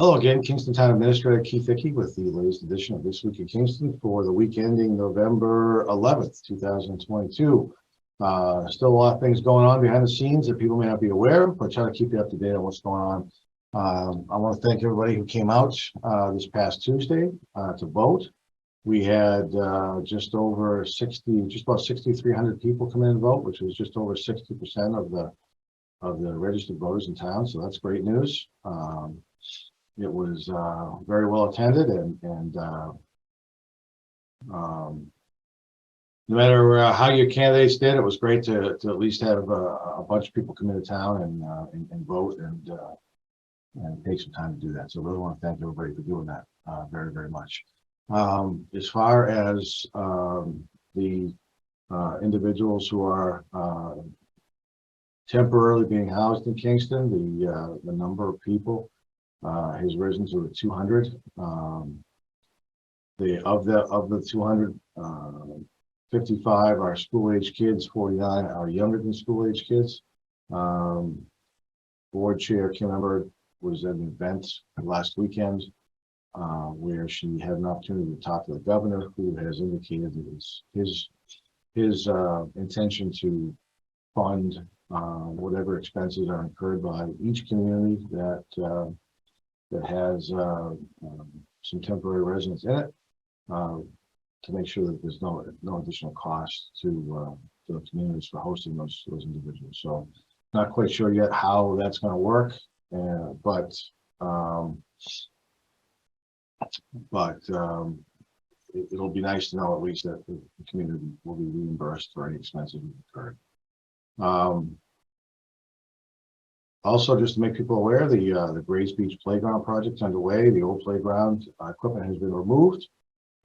Hello again, Kingston Town Administrator Keith Hickey with the latest edition of This Week in Kingston for the week ending November 11th, 2022. Still a lot of things going on behind the scenes that people may not be aware of, but try to keep you up to date on what's going on. I want to thank everybody who came out this past Tuesday to vote. We had just about 6,300 people come in and vote, which was just over 60% of the registered voters in town. So that's great news. It was very well attended, and no matter how your candidates did, it was great to at least have a bunch of people come into town and vote and take some time to do that. So I really want to thank everybody for doing that very, very much. As far as the individuals who are temporarily being housed in Kingston, the number of people has risen to 200. Of the 200, 55 are school age kids, 49 are younger than school age kids. Board Chair Kim Ember was at an event last weekend where she had an opportunity to talk to the governor, who has indicated his intention to fund whatever expenses are incurred by each community that has some temporary residents in it, to make sure that there's no additional cost to the communities for hosting those individuals. So not quite sure yet how that's going to work, but it'll be nice to know at least that the community will be reimbursed for any expenses incurred. Also, just to make people aware, the Grays Beach Playground project is underway. The old playground equipment has been removed.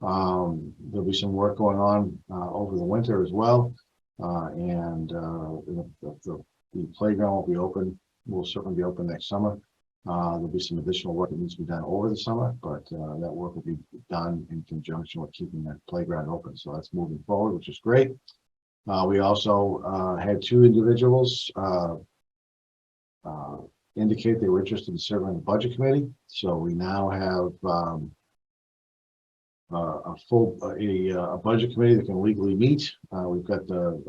There'll be some work going on over the winter as well, and the playground will be open. Will certainly be open next summer. There'll be some additional work that needs to be done over the summer, but that work will be done in conjunction with keeping that playground open. So that's moving forward, which is great. We also had two individuals indicate they were interested in serving on the budget committee. So we now have a budget committee that can legally meet. We've got the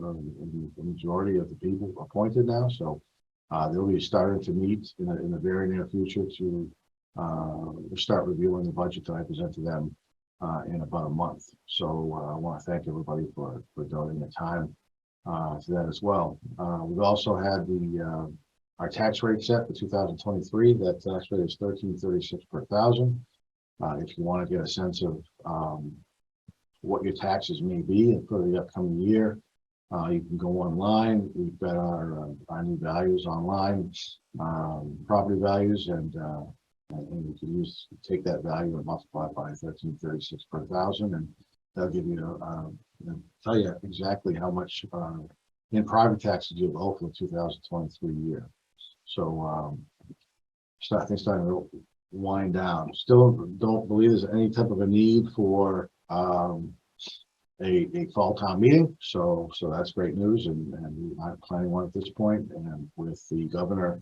majority of the people appointed now, so they'll be starting to meet in the very near future to start reviewing the budget that I present to them in about a month. So I want to thank everybody for donating the time to that as well. We've also had our tax rate set for 2023. That tax rate is $13.36 per thousand. If you want to get a sense of what your taxes may be for the upcoming year, you can go online. We've got our new values online, property values, and you can take that value and multiply it by $13.36 per thousand, and that'll give you tell you exactly how much in private taxes you'll owe for the 2023 year. So things starting to wind down. Still don't believe there's any type of a need for a fall town meeting. So that's great news, and we're not planning one at this point. And with the governor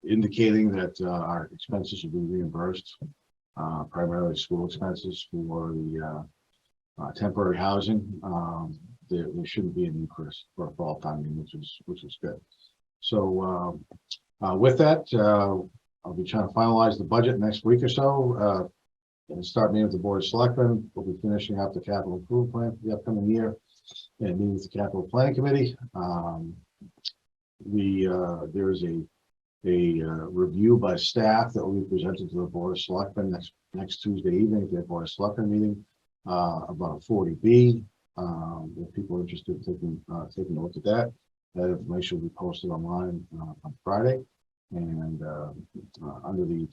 indicating that our expenses will be reimbursed, primarily school expenses for the temporary housing, there shouldn't be an increase for a fall town meeting, which is good. So with that, I'll be trying to finalize the budget next week or so, and start meeting with the Board of Selectmen. We'll be finishing up the capital improvement plan for the upcoming year and meeting with the capital planning committee. There is a review by staff that will be presented to the Board of Selectmen next Tuesday evening at the Board of Selectmen meeting about 40B. If people are interested in taking a look at that, that information will be posted online on Friday, and under the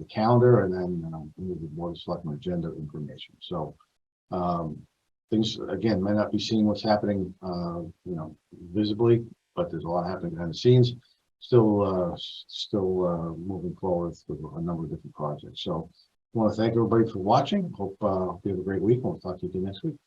calendar, and then under the Board of Selectmen agenda information. So things again might not be seeing what's happening, visibly, but there's a lot happening behind the scenes. Still moving forward with a number of different projects. So I want to thank everybody for watching. Hope you have a great week, and we'll talk to you again next week.